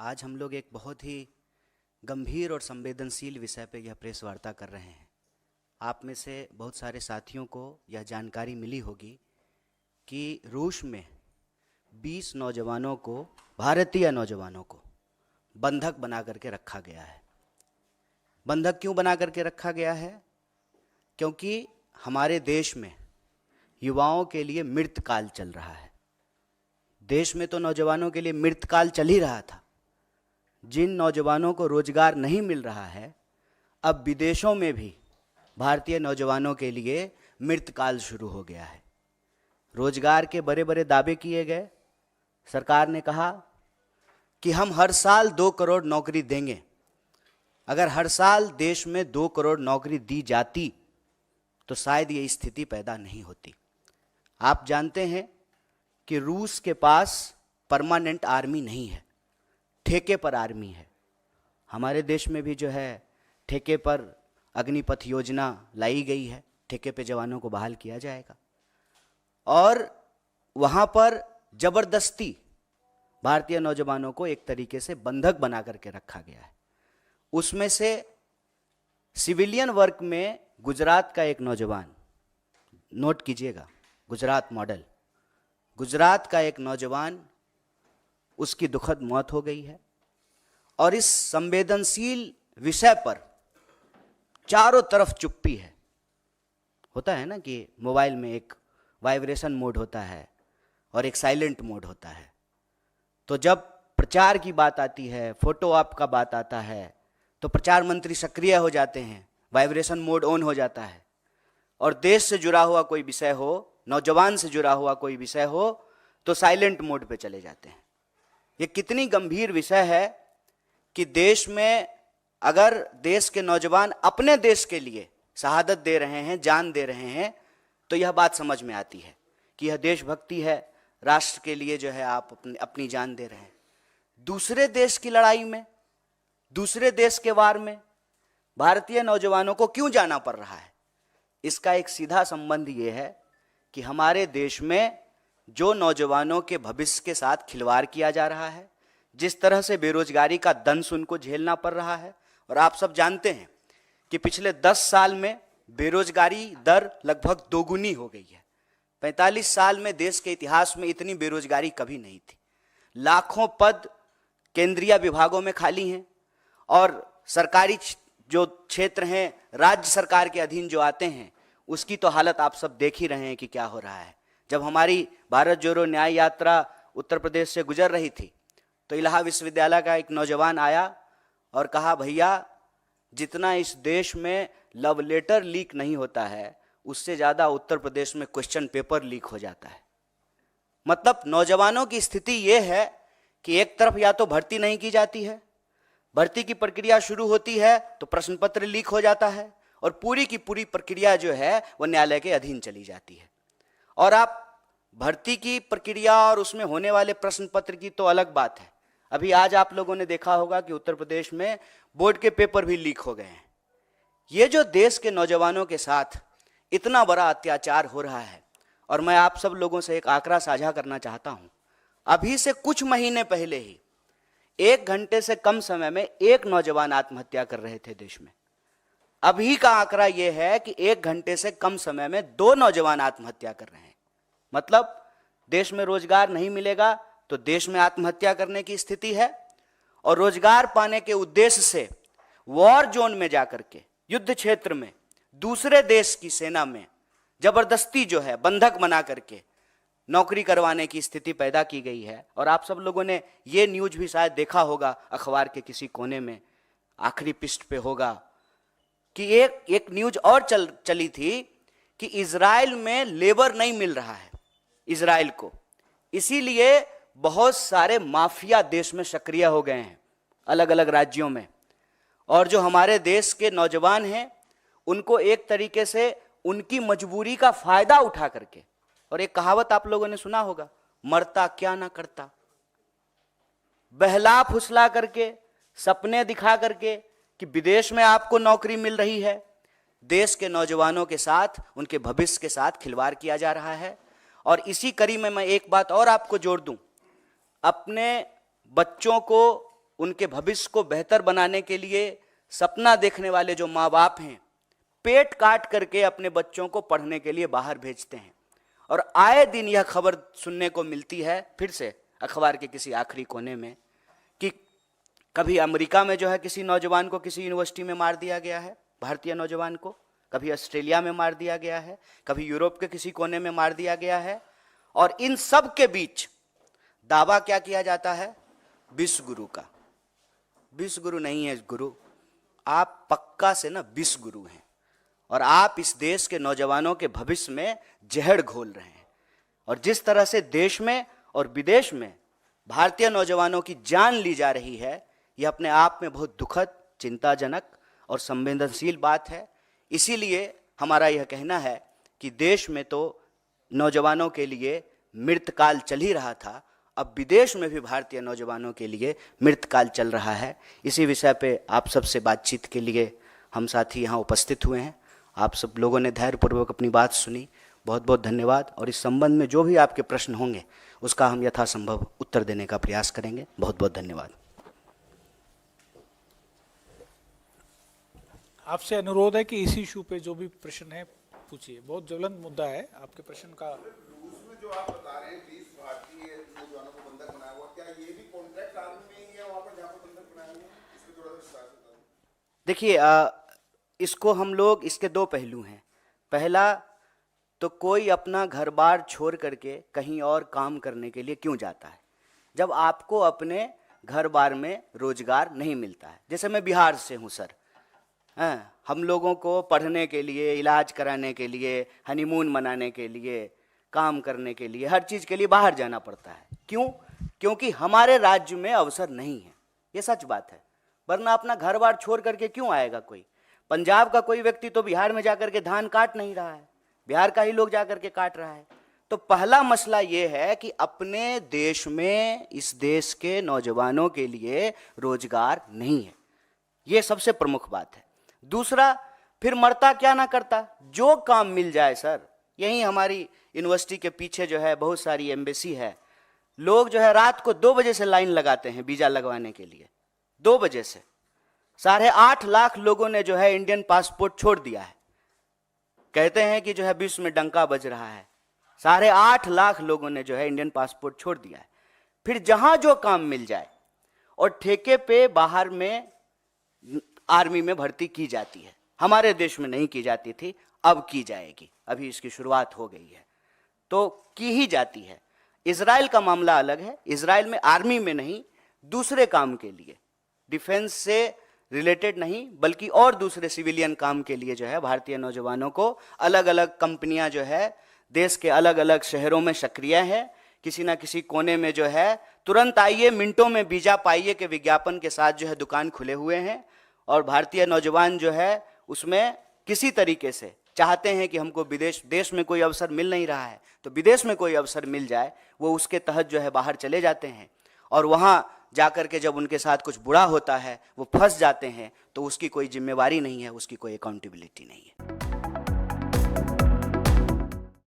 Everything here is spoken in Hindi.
आज हम लोग एक बहुत ही गंभीर और संवेदनशील विषय पे यह प्रेस वार्ता कर रहे हैं। आप में से बहुत सारे साथियों को यह जानकारी मिली होगी कि रूस में 20 नौजवानों को, भारतीय नौजवानों को बंधक बना करके रखा गया है। बंधक क्यों बना करके रखा गया है? क्योंकि हमारे देश में युवाओं के लिए मृतकाल चल रहा है। देश में तो नौजवानों के लिए मृतकाल चल ही रहा था। जिन नौजवानों को रोजगार नहीं मिल रहा है, अब विदेशों में भी भारतीय नौजवानों के लिए मृतकाल शुरू हो गया है। रोजगार के बड़े बड़े दावे किए गए। सरकार ने कहा कि हम हर साल 2 करोड़ नौकरी देंगे। अगर हर साल देश में 2 करोड़ नौकरी दी जाती तो शायद ये स्थिति पैदा नहीं होती। आप जानते हैं कि रूस के पास परमानेंट आर्मी नहीं है, ठेके पर आर्मी है। हमारे देश में भी जो है ठेके पर अग्निपथ योजना लाई गई है, ठेके पे जवानों को बहाल किया जाएगा और वहाँ पर जबरदस्ती भारतीय नौजवानों को एक तरीके से बंधक बना करके रखा गया है। उसमें से सिविलियन वर्क में गुजरात का एक नौजवान, नोट कीजिएगा, गुजरात मॉडल, गुजरात का एक नौजवान, उसकी दुखद मौत हो गई है। और इस संवेदनशील विषय पर चारों तरफ चुप्पी है। होता है ना कि मोबाइल में एक वाइब्रेशन मोड होता है और एक साइलेंट मोड होता है। तो जब प्रचार की बात आती है, फोटो ऑप का बात आता है, तो प्रचार मंत्री सक्रिय हो जाते हैं, वाइब्रेशन मोड ऑन हो जाता है। और देश से जुड़ा हुआ कोई विषय हो, नौजवान से जुड़ा हुआ कोई विषय हो, तो साइलेंट मोड पे चले जाते हैं। ये कितनी गंभीर विषय है कि देश में अगर देश के नौजवान अपने देश के लिए शहादत दे रहे हैं, जान दे रहे हैं, तो यह बात समझ में आती है कि यह देशभक्ति है। राष्ट्र के लिए जो है आप अपनी जान दे रहे हैं। दूसरे देश की लड़ाई में, दूसरे देश के वार में भारतीय नौजवानों को क्यों जाना पड़ रहा है? इसका एक सीधा संबंध ये है कि हमारे देश में जो नौजवानों के भविष्य के साथ खिलवाड़ किया जा रहा है, जिस तरह से बेरोजगारी का दंश उनको झेलना पड़ रहा है। और आप सब जानते हैं कि पिछले 10 साल में बेरोजगारी दर लगभग दोगुनी हो गई है। 45 साल में देश के इतिहास में इतनी बेरोजगारी कभी नहीं थी। लाखों पद केंद्रीय विभागों में खाली हैं और सरकारी जो क्षेत्र हैं, राज्य सरकार के अधीन जो आते हैं, उसकी तो हालत आप सब देख ही रहे हैं कि क्या हो रहा है। जब हमारी भारत जोड़ो न्याय यात्रा उत्तर प्रदेश से गुजर रही थी, तो इलाहाबाद विश्वविद्यालय का एक नौजवान आया और कहा, भैया जितना इस देश में लव लेटर लीक नहीं होता है, उससे ज़्यादा उत्तर प्रदेश में क्वेश्चन पेपर लीक हो जाता है। मतलब नौजवानों की स्थिति ये है कि एक तरफ या तो भर्ती नहीं की जाती है, भर्ती की प्रक्रिया शुरू होती है तो प्रश्न पत्र लीक हो जाता है और पूरी की पूरी प्रक्रिया जो है वो न्यायालय के अधीन चली जाती है। और आप भर्ती की प्रक्रिया और उसमें होने वाले प्रश्न पत्र की तो अलग बात है। अभी आज आप लोगों ने देखा होगा कि उत्तर प्रदेश में बोर्ड के पेपर भी लीक हो गए हैं। ये जो देश के नौजवानों के साथ इतना बड़ा अत्याचार हो रहा है, और मैं आप सब लोगों से एक आंकड़ा साझा करना चाहता हूं। अभी से कुछ महीने पहले ही 1 घंटे से कम समय में 1 नौजवान आत्महत्या कर रहे थे देश में। अभी का आंकड़ा यह है कि 1 घंटे से कम समय में 2 नौजवान आत्महत्या कर रहे हैं। मतलब देश में रोजगार नहीं मिलेगा तो देश में आत्महत्या करने की स्थिति है। और रोजगार पाने के उद्देश्य से वॉर जोन में जाकर के, युद्ध क्षेत्र में, दूसरे देश की सेना में जबरदस्ती जो है बंधक बना करके नौकरी करवाने की स्थिति पैदा की गई है। और आप सब लोगों ने ये न्यूज भी शायद देखा होगा, अखबार के किसी कोने में आखिरी पृष्ठ पे होगा कि एक न्यूज और चली थी कि इजराइल में लेबर नहीं मिल रहा है इजराइल को, इसीलिए बहुत सारे माफिया देश में सक्रिय हो गए हैं अलग अलग राज्यों में। और जो हमारे देश के नौजवान हैं उनको एक तरीके से उनकी मजबूरी का फायदा उठा करके, और एक कहावत आप लोगों ने सुना होगा, मरता क्या ना करता, बहला फुसला करके, सपने दिखा करके कि विदेश में आपको नौकरी मिल रही है, देश के नौजवानों के साथ, उनके भविष्य के साथ खिलवाड़ किया जा रहा है। और इसी कड़ी में मैं एक बात और आपको जोड़ दूं, अपने बच्चों को उनके भविष्य को बेहतर बनाने के लिए सपना देखने वाले जो माँ बाप हैं, पेट काट करके अपने बच्चों को पढ़ने के लिए बाहर भेजते हैं। और आए दिन यह खबर सुनने को मिलती है, फिर से अखबार के किसी आखिरी कोने में, कि कभी अमेरिका में जो है किसी नौजवान को किसी यूनिवर्सिटी में मार दिया गया है, भारतीय नौजवान को, कभी ऑस्ट्रेलिया में मार दिया गया है, कभी यूरोप के किसी कोने में मार दिया गया है। और इन सब के बीच दावा क्या किया जाता है? विश्व गुरु का। विश्व गुरु नहीं है गुरु, आप पक्का से ना विश्व गुरु हैं, और आप इस देश के नौजवानों के भविष्य में जहर घोल रहे हैं। और जिस तरह से देश में और विदेश में भारतीय नौजवानों की जान ली जा रही है, यह अपने आप में बहुत दुखद, चिंताजनक और संवेदनशील बात है। इसीलिए हमारा यह कहना है कि देश में तो नौजवानों के लिए मृतकाल चल ही रहा था, अब विदेश में भी भारतीय नौजवानों के लिए मृतकाल चल रहा है। इसी विषय पे आप सबसे बातचीत के लिए हम साथी यहाँ उपस्थित हुए हैं। आप सब लोगों ने धैर्यपूर्वक अपनी बात सुनी, बहुत बहुत धन्यवाद। और इस संबंध में जो भी आपके प्रश्न होंगे उसका हम यथासंभव उत्तर देने का प्रयास करेंगे। बहुत बहुत धन्यवाद। आपसे अनुरोध है कि इसी इशू पे जो भी प्रश्न है पूछिए, बहुत ज्वलंत मुद्दा है आपके प्रश्न का। रूस में जो आप बता रहे हैं 20 भारतीय नौजवानों को बंधक बनाया हुआ, क्या ये भी कॉन्ट्रैक्ट आर्मी में ही है वहाँ पर जहाँ पर बंधक बनाया हुआ? इसमें थोड़ा सा विस्तार से बताओ। देखिए, इसको हम लोग, इसके दो पहलू हैं। पहला तो कोई अपना घर बार छोड़ करके कहीं और काम करने के लिए क्यों जाता है, जब आपको अपने घर बार में रोजगार नहीं मिलता है। जैसे मैं बिहार से हूँ सर, हम लोगों को पढ़ने के लिए, इलाज कराने के लिए, हनीमून मनाने के लिए, काम करने के लिए, हर चीज़ के लिए बाहर जाना पड़ता है। क्यों? क्योंकि हमारे राज्य में अवसर नहीं है। ये सच बात है, वरना अपना घर बार छोड़ करके क्यों आएगा कोई? पंजाब का कोई व्यक्ति तो बिहार में जाकर के धान काट नहीं रहा है, बिहार का ही लोग जाकर के काट रहा है। तो पहला मसला ये है कि अपने देश में इस देश के नौजवानों के लिए रोजगार नहीं है, ये सबसे प्रमुख बात है। दूसरा, फिर मरता क्या ना करता, जो काम मिल जाए सर। यहीं हमारी यूनिवर्सिटी के पीछे जो है बहुत सारी एम्बेसी है, लोग जो है रात को 2 बजे से लाइन लगाते हैं वीजा लगवाने के लिए। 2 बजे से 8.5 लाख लोगों ने जो है इंडियन पासपोर्ट छोड़ दिया है। कहते हैं कि जो है विश्व में डंका बज रहा है, 8.5 लाख लोगों ने जो है इंडियन पासपोर्ट छोड़ दिया है। फिर जहां जो काम मिल जाए, और ठेके पे बाहर में आर्मी में भर्ती की जाती है। हमारे देश में नहीं की जाती थी, अब की जाएगी, अभी इसकी शुरुआत हो गई है, तो की ही जाती है। इजराइल का मामला अलग है, इजराइल में आर्मी में नहीं, दूसरे काम के लिए, डिफेंस से रिलेटेड नहीं बल्कि और दूसरे सिविलियन काम के लिए जो है भारतीय नौजवानों को अलग अलग कंपनियां जो है देश के अलग अलग शहरों में सक्रिय है। किसी ना किसी कोने में जो है तुरंत आइए, मिनटों में वीजा पाइए के विज्ञापन के साथ जो है दुकान खुले हुए हैं। और भारतीय नौजवान जो है उसमें किसी तरीके से चाहते हैं कि हमको देश में कोई अवसर मिल नहीं रहा है, तो विदेश में कोई अवसर मिल जाए, वो उसके तहत जो है बाहर चले जाते हैं। और वहाँ जाकर के जब उनके साथ कुछ बुरा होता है, वो फंस जाते हैं, तो उसकी कोई जिम्मेवारी नहीं है, उसकी कोई अकाउंटेबिलिटी नहीं है।